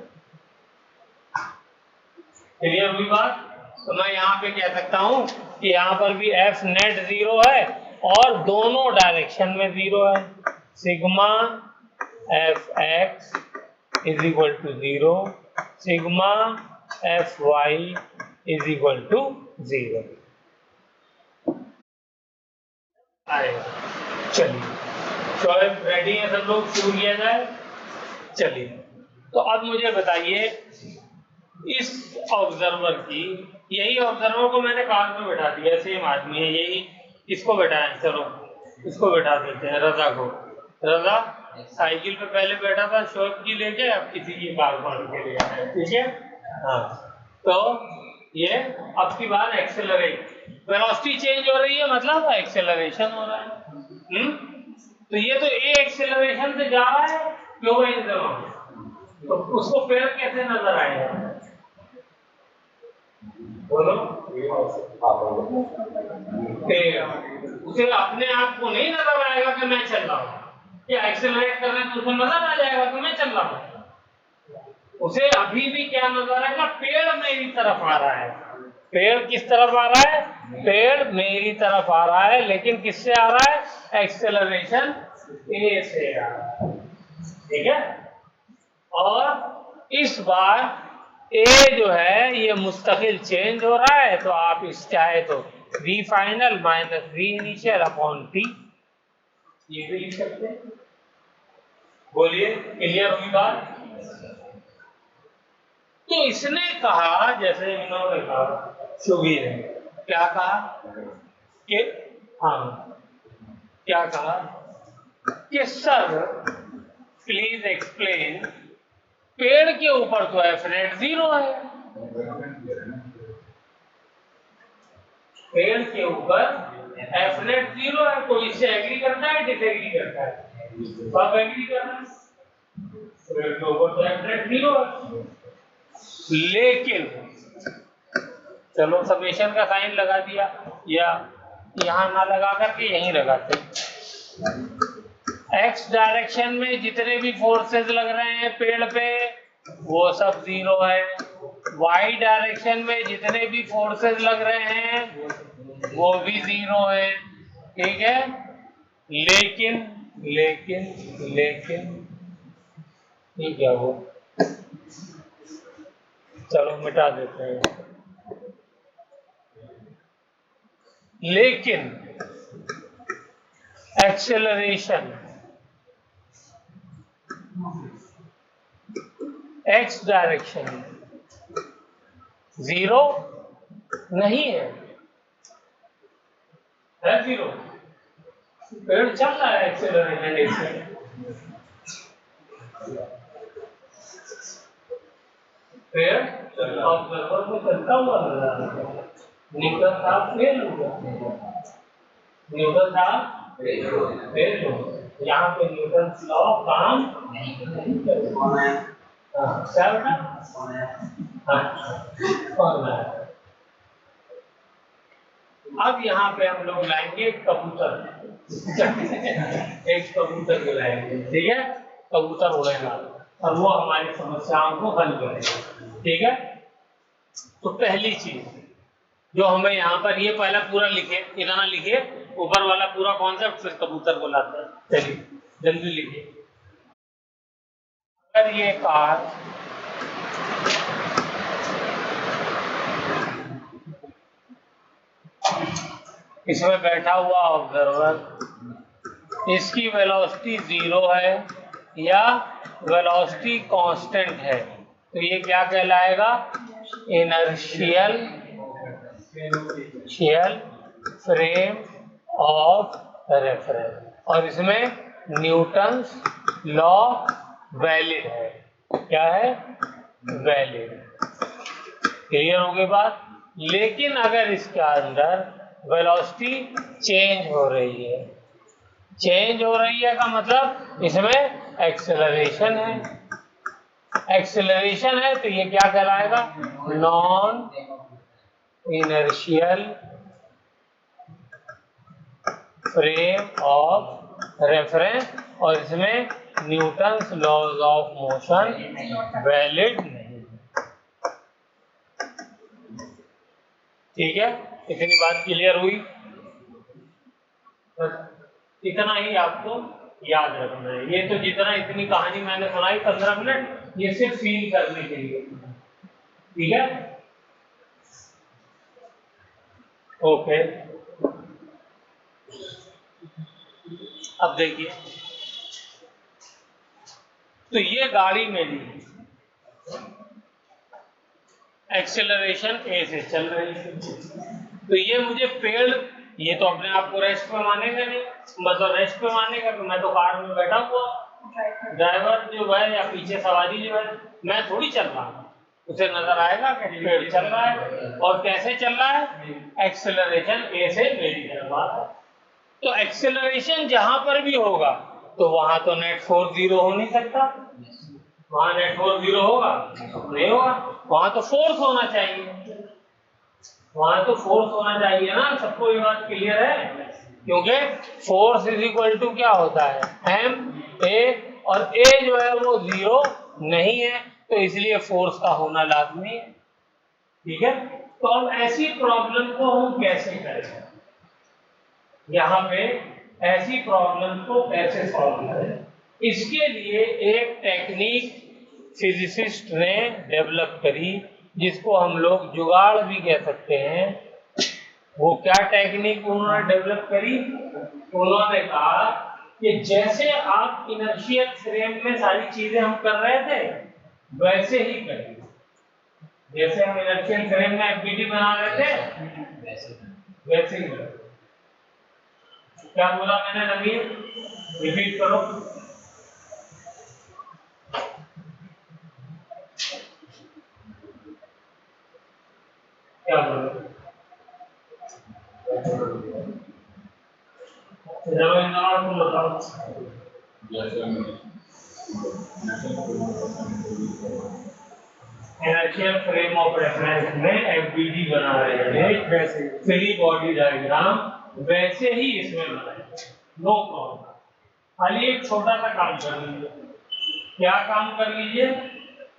Speaker 1: क्लियर हुई बात? तो मैं यहाँ पे कह सकता हूँ कि यहाँ पर भी एफ नेट 0 है और दोनों डायरेक्शन में 0 है। Sigma F X = 0, sigma F Y = 0 आएगा। चलिए शोएब रेडी है सब लोग, शुरू किया जाए। चलिए तो अब मुझे बताइए इस ऑब्जर्वर की, यही ऑब्जर्वर को मैंने कार में बैठा दिया, सेम आदमी है यही, इसको बैठाएं। चलो इसको बैठा देते हैं, रजा को। रजा साइकिल पे पहले बैठा था शोएब की लेके, अब किसी की कार मार के ले आया। ठीक है हाँ, तो ये अब की बार एक्सेलरेट, वेलोसिटी चेंज हो रही है मतलब एक्सेलरेशन हो रहा है। तो ये तो ए एक्सेलरेशन से जा रहा है क्यों भाई, तो उसको पेड़ कैसे नजर आएगा? बोलो उसे अपने आप को नहीं नजर आएगा कि मैं चल रहा हूँ, क्या एक्सेलरेट कर रहे हैं तो उसे नजर आ जाएगा कि मैं चल रहा हूँ। उसे अभी भी क्या नजर आएगा? पेड़ मेरी तरफ आ रहा है। पेड़ किस तरफ आ रहा है? पेड़ मेरी तरफ आ रहा है, लेकिन किससे आ रहा है? एक्सेलरेशन ए से आ रहा है। ठीक है, और इस बार ए जो है ये मुस्तकिल चेंज हो रहा है, तो आप इस चाहे तो v final minus v initial upon t ये भी लिख सकते हैं। बोलिए क्लियर हुई बात? तो इसने कहा, जैसे इन्होंने कहा, शुभी ने क्या कहा कि हाँ, क्या कहा कि सर प्लीज एक्सप्लेन, पेड़ के ऊपर तो एफ नेट 0 है, पेड़ के ऊपर एफ नेट 0 है, तो इससे एग्री करता है डिसएग्री करता है? सब एग्री कर रहे हैं, पेड़ के ऊपर तो एफ नेट 0 है। लेकिन चलो समेशन का साइन लगा दिया, या यहां ना लगा करके यहीं लगाते, एक्स डायरेक्शन में जितने भी फोर्सेस लग रहे हैं पेड़ पे वो सब 0 है, वाई डायरेक्शन में जितने भी फोर्सेस लग रहे हैं वो भी 0 है। ठीक है, लेकिन लेकिन लेकिन ये क्या हो, चलो मिटा देते हैं। लेकिन एक्सेलरेशन एक्स डायरेक्शन में 0 नहीं है 0, पेड़ चल रहा है एक्सेलरेशन इससे। पेड़ ऑब्जर्वर को चलता हुआ नजर आ रहा है। न्यूटन साहब फेल हो गया, न्यूटन साहब फेल हो गया। यहाँ पे न्यूटन लॉ काम नहीं करेगा। क्या बेटा? अब यहाँ पे हम लोग लाएंगे कबूतर एक कबूतर को लाएंगे, ठीक है? कबूतर उड़ेगा और वो हमारी समस्याओं को हल करेगा, ठीक है? तो पहली चीज जो हमें यहाँ पर, ये पहला पूरा लिखे, इतना लिखे, ऊपर वाला पूरा कॉन्सेप्ट, फिर कबूतर को लाते हैं। चलिए जल्दी लिखिए। अगर ये कार इसमें बैठा हुआ ऑब्जर्वर, इसकी वेलोसिटी 0 है या वेलोसिटी कांस्टेंट है, तो ये क्या कहलाएगा? इनर्शियल फ्रेम ऑफ रेफरेंस, और इसमें न्यूटन्स लॉ वैलिड है। क्या है? वैलिड। क्लियर हो गई बात? लेकिन अगर इसके अंदर वेलोसिटी चेंज हो रही है, चेंज हो रही है का मतलब इसमें एक्सेलरेशन है, एक्सेलरेशन है, तो ये क्या कहलाएगा? Non inertial frame of reference, और इसमें Newton's laws of motion valid नहीं। ठीक है, इतनी बात क्लियर हुई? इतना ही आपको याद रखना है। ये तो जितना इतनी कहानी मैंने सुनाई 15 मिनट, ये सिर्फ फील करने के लिए, ठीक है? ओके, अब देखिए, तो ये गाड़ी मेरी एक्सेलरेशन ए से चल रही है, तो ये मुझे पेड़, ये तो अपने आप को रेस्ट पे मानेगा नहीं, मतलब रेस्ट पे मानेगा कि मैं तो कार में बैठा हुआ, ड्राइवर जो है या पीछे सवारी जो है, मैं थोड़ी चल रहा हूँ, उसे नजर आएगा कि पेड़ चल रहा है। और कैसे चल रहा है? एक्सेलरेशन ए से मेरी तरफ आ रहा है। तो एक्सेलरेशन जहां पर भी होगा तो वहां तो नेट फोर्स 0 हो नहीं सकता, वहां नेट फोर्स 0 होगा नहीं होगा, वहां तो फोर्स होना चाहिए, वहां तो फोर्स होना चाहिए ना। सबको ये बात क्लियर है? क्योंकि फोर्स इज इक्वल टू क्या होता है? एम ए, और ए जो है वो 0 नहीं है, तो इसलिए फोर्स का होना लाजमी है, ठीक है? तो अब ऐसी प्रॉब्लम को हम कैसे करें? यहाँ पे ऐसी प्रॉब्लम को कैसे सॉल्व करें? इसके लिए एक टेक्निक फिजिसिस्ट ने डेवलप करी, जिसको हम लोग जुगाड़ भी कह सकते हैं। वो क्या टेक्निक उन्होंने डेवलप करी? उन्होंने कहा कि जैसे आप इनर्शियल फ्रेम में सारी चीजें हम कर रहे थे, वैसे ही करिए। जैसे हम इनर्शियल फ्रेम में एफबीडी बना रहे थे, वैसे ही करिए। क्या बोला मैंने नवीन? रिपीट करो। क्या बोलो? चलो इन दोनों को बताओ। इनर्शियल फ्रेम ऑफ रेफरेंस में एफबीडी बना रहे हैं, वैसे फ्री बॉडी डायग्राम वैसे ही इसमें बनाए, नो प्रॉब्लम। खाली एक छोटा सा काम कर लीजिए। क्या काम कर लीजिए?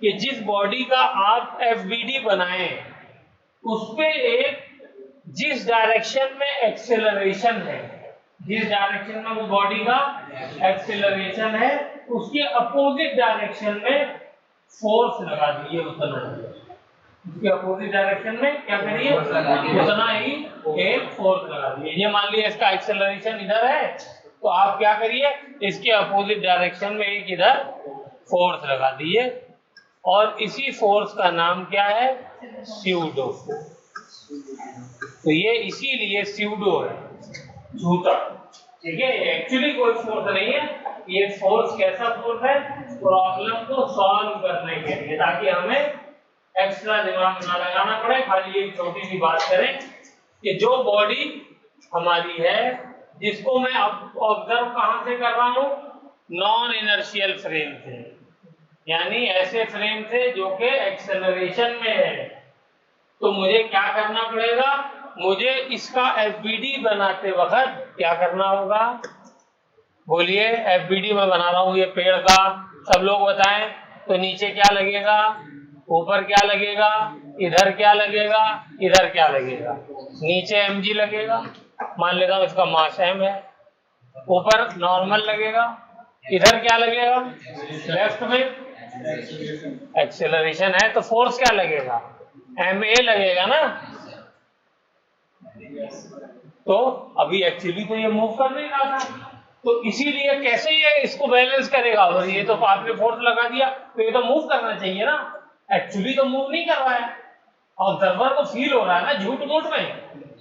Speaker 1: कि जिस बॉडी का आप एफबीडी बनाए, उस पे एक, जिस डायरेक्शन में एक्सेलरेशन है, जिस डायरेक्शन में वो बॉडी का एक्सेलरेशन है, उसके अपोजिट डायरेक्शन में फोर्स लगा दीजिए, उतना ही। उसके अपोजिट डायरेक्शन में क्या करिए? उतना ही एक फोर्स लगा दीजिए। ये मान लीजिए इसका एक्सेलरेशन इधर है, तो आप क्या करिए? इसके अपोजिट डायरेक्शन में एक इधर फोर्स लगा दीजिए, और इसी फोर्स का नाम क्या है? स्यूडो। तो ये इसीलिए स्यूडो है, झूठा। ठीक है, एक्चुअली कोई फोर्स नहीं है, ये फोर्स कैसा फोर्स है? प्रॉब्लम को सॉल्व करने के लिए, ताकि हमें एक्स्ट्रा दिमाग ना लगाना पड़े, खाली एक छोटी सी बात करें कि जो बॉडी हमारी है, जिसको मैं ऑब्जर्व कहां से कर रहा हूं? नॉन इनर्शियल फ्रेम से, यानी ऐसे फ्रेम से जो कि एक्सेलरेशन में है। तो मुझे क्या करना पड़ेगा? मुझे इसका एफबीडी बनाते वक्त क्या करना होगा? बोलिए, एफबीडी मैं बना रहा हूं ये पेड़ का, सब लोग बताएं। तो नीचे क्या लगेगा, ऊपर क्या लगेगा, इधर क्या लगेगा, इधर क्या लगेगा? नीचे mg लगेगा, मान लेता हूं इसका मास m है। ऊपर नॉर्मल लगेगा, इधर क्या लगेगा, लेफ्ट में एक्सेलरेशन है, तो फोर्स क्या लगेगा? ma लगेगा ना। तो अभी एक्चुअली तो ये मूव कर नहीं रहा था, तो इसीलिए कैसे ये इसको बैलेंस करेगा? और ये तो आपने फोर्स लगा दिया, तो ये तो मूव करना चाहिए ना। एक्चुअली तो मूव नहीं कर रहा है, ऑब्जर्वर को फील हो रहा है ना, झूठ मूठ में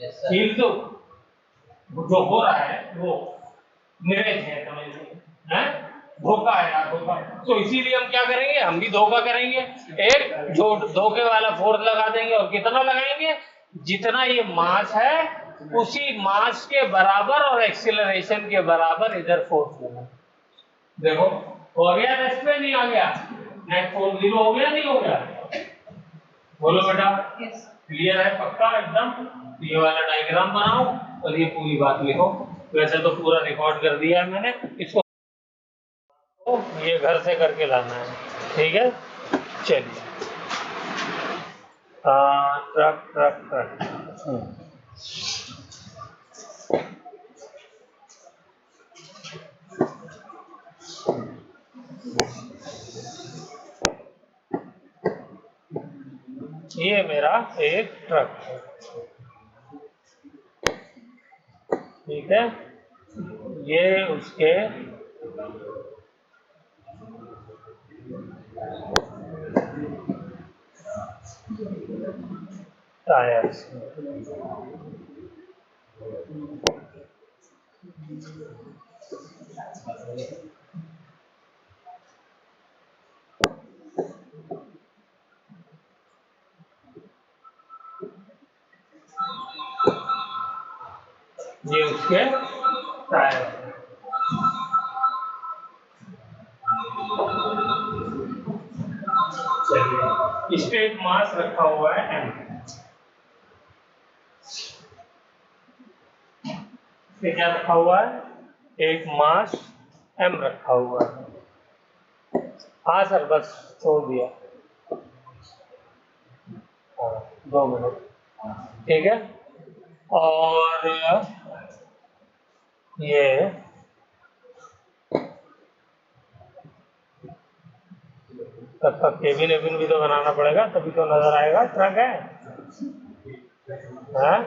Speaker 1: फील तो जो हो रहा है वो मिरेज है, समझिए, धोखा है यार, धोखा। तो इसीलिए हम क्या करेंगे? हम भी धोखा करेंगे, एक जो धोखे वाला फोर्स लगा देंगे। और कितना लगाएंगे? जितना ये मास है उसी मास के बराबर और एक्सीलरेशन के बराबर इधर फोर्स लगा। देखो हो गया, रेस्ट पे नहीं आ गया, नेट फोर्स 0 हो गया, नहीं हो गया? बोलो बेटा, क्लियर है पक्का एकदम? ये वाला डायग्राम बनाओ और ये पूरी बात लिखो। वैसे तो पूरा रिकॉर्ड कर दिया है मैंने, इसको तो ये घर से करके लाना है, ठीक है? चलिए, ट्रक ट्रक ट्रक, ये मेरा एक ट्रक है, ठीक है? ये उसके टायर्स, ये उसके टायर। चलिए, इस पे एक मास रखा हुआ है m, पे क्या रखा हुआ है? एक मास m रखा हुआ है। हाँ सर, बस छोड़ दिया, 2 मिनट, ठीक है? और ये तब तक केबिन वेबिन भी तो बनाना पड़ेगा, तभी तो नजर आएगा ट्रक है। हाँ,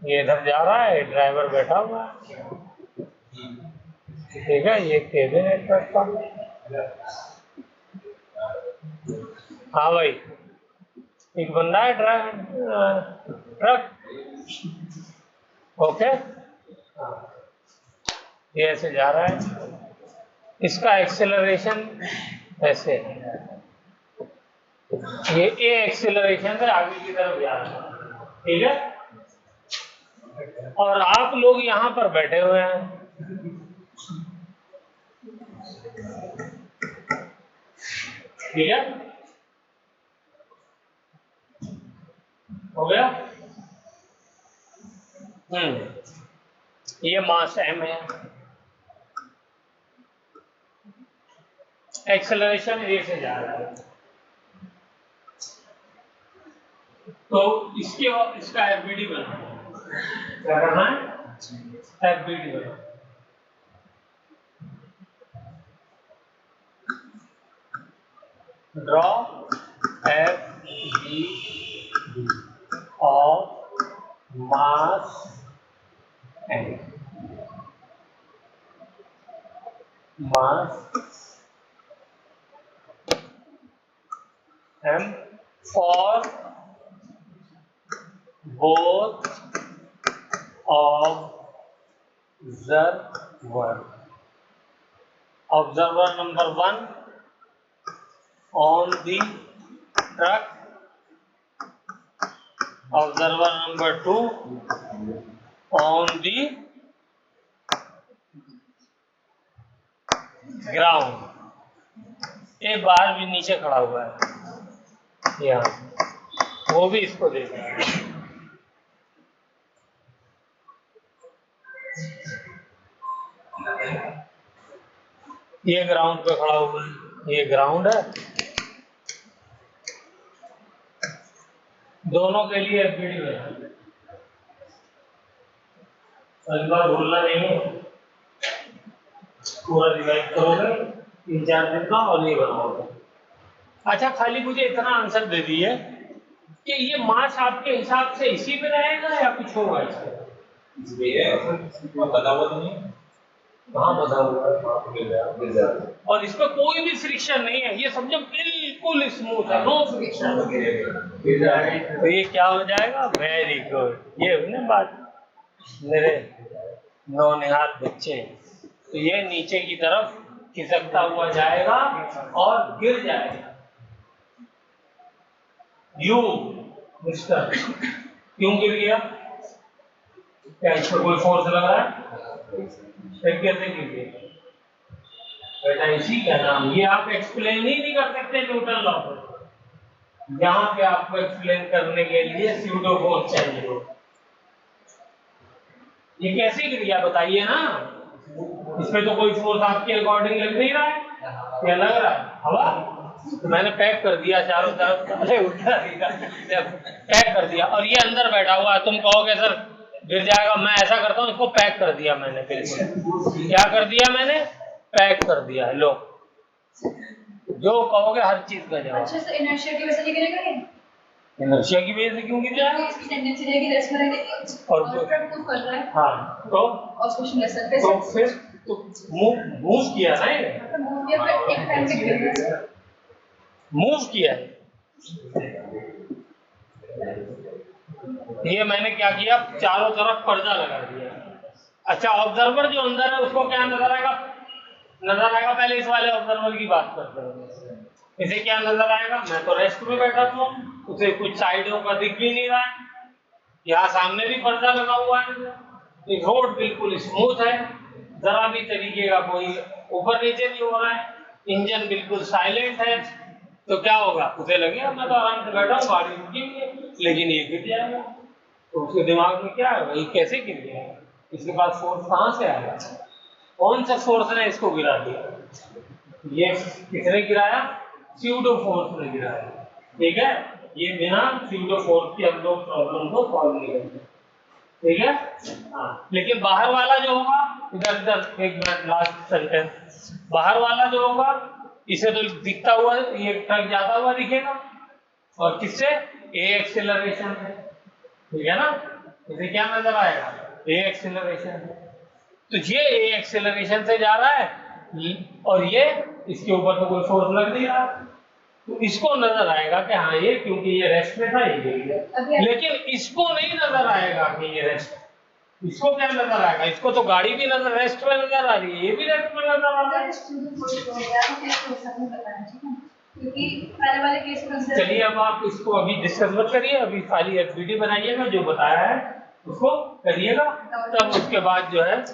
Speaker 1: ये इधर जा रहा है, ड्राइवर बैठा हुआ है, ठीक है? ये केबिन है ट्रक का। हाँ भाई, एक बंदा है ट्रक, ओके? ये ऐसे जा रहा है, इसका एक्सेलरेशन ऐसे है, ये ए एक्सेलरेशन से आगे की तरफ जा रहा है, ठीक है? और आप लोग यहाँ पर बैठे हुए हैं, ठीक है? हो गया? ये मास m है, एक्सेलरेशन ए से जा रहा है, तो इसके और इसका एफबीडी बनाना है। क्या करना है? FBD banana. Draw FBD of mass m, mass M for both observer number 1 on the truck, observer number 2 on the ground। एक बार भी नीचे खड़ा हुआ है यहाँ, वो भी इसको देख रहा है। ये ग्राउंड पे खड़ा हुआ है, ये ग्राउंड है। दोनों के लिए एफबीडी बना, बार भूलना नहीं है, पूरा रिवाइज करोगे 3-4 दिन का और ये बनाओगे। अच्छा, खाली मुझे इतना आंसर दे दिए कि ये मास आपके हिसाब से इसी में रहेगा या कुछ होगा इसका? बता हुआ तो नहीं, हाँ बता हुआ है, और इस पर कोई भी फ्रिक्शन नहीं है, ये समझो बिल्कुल स्मूथ है, नो फ्रिक्शन। तो ये क्या हो जाएगा? Very good. ये हुई ना बात मेरे नौनिहाल बच्चे। तो ये नीचे की तरफ खिसकता हुआ जाएगा और गिर जाएगा। यू मिस्टर क्यों गिर गया? क्या इस पर कोई फोर्स लग रहा है? कैसे गिर गया बेटा? इसी का नाम, ये आप एक्सप्लेन ही नहीं कर सकते न्यूटन लॉ पर। यहाँ पे आपको एक्सप्लेन करने के लिए स्यूडो फोर्स चाहिए। ये कैसे गिर गया बताइए ना? इसमें तो कोई फोर्स आपके अकॉर्डिंग लग नहीं रहा है, क्या लग रहा है? हवा। तो मैंने पैक कर दिया चारों तरफ, पैक कर दिया, और ये अंदर बैठा हुआ है। तुम कहोगे सर गिर जाएगा, मैं ऐसा करता हूँ, इसको पैक कर दिया मैंने। बिल्कुल क्या कर दिया मैंने? पैक कर दिया है। लो जो कहोगे हर चीज का जवाब।
Speaker 2: अच्छा, तो इनर्शिया की वजह से गिरेगा ये?
Speaker 1: इनर्शिया की वजह से क्यों गिर जाएगा?
Speaker 2: इसकी टेंडेंसी रहेगी रेस्ट में रहने की,
Speaker 1: और
Speaker 2: ट्रक मूव कर रहा है।
Speaker 1: हाँ, तो
Speaker 2: ऑस्लेशन है सरफेस,
Speaker 1: तो फिर तो मूव किया ना, ये
Speaker 2: मूव किया, फिर एक टाइम पे गिर गया।
Speaker 1: मूव किया है। ये मैंने क्या किया? चारों तरफ पर्दा लगा दिया। अच्छा, ऑब्जर्वर जो अंदर है उसको क्या नजर आएगा? पहले इस वाले ऑब्जर्वर की बात करते हैं। इसे क्या नजर आएगा? मैं तो रेस्ट में बैठा हूँ, उसे कुछ साइडों का दिख भी नहीं रहा है। यहाँ सामने भी पर्दा लगा हुआ है। रोड बिल्कुल स्मूथ है, जरा भी तरीके का कोई ऊपर नीचे नहीं हो रहा है। इंजन बिल्कुल साइलेंट है। तो क्या होगा? उसे लगेगा मैं तो आराम से बैठा हूँ, गाड़ी रुकेगी, लेकिन ये गिर जाएगा। तो उसके दिमाग में क्या है, ये कैसे गिर गया? इसके पास फोर्स कहाँ से आया? कौन सा फोर्स ने इसको गिरा दिया? ये किसने गिराया? स्यूडो फोर्स ने गिराया। ठीक है, ये बिना स्यूडो फोर्स के हम लोग प्रॉब्लम को सॉल्व नहीं करते। ठीक है, हाँ। लेकिन बाहर वाला जो होगा, इधर एक मिनट, लास्ट सेंटेंस। बाहर वाला जो होगा, इसे तो दिखता हुआ ये ट्रक जाता हुआ दिखेगा, और किससे? ए एक्सेलरेशन है। ठीक है ना? इसे क्या नजर आएगा? ए एक्सेलरेशन। तो ये ए एक्सेलरेशन से जा रहा है, और ये इसके ऊपर तो कोई फोर्स लग नहीं रहा, तो इसको नजर आएगा कि हाँ ये, क्योंकि ये रेस्ट में था, ये गिर गया। लेकिन इसको नहीं नजर आएगा कि ये रेस्ट। इसको क्या नजर आएगा? इसको तो गाड़ी भी नजर रेस्ट में नजर आ रही है, ये भी रेस्ट में नजर आ रहा है। चलिए, अब आप इसको अभी डिस्कस मत करिए, अभी खाली एफबीडी बनाइएगा, जो बताया है उसको करिएगा, तब उसके बाद जो है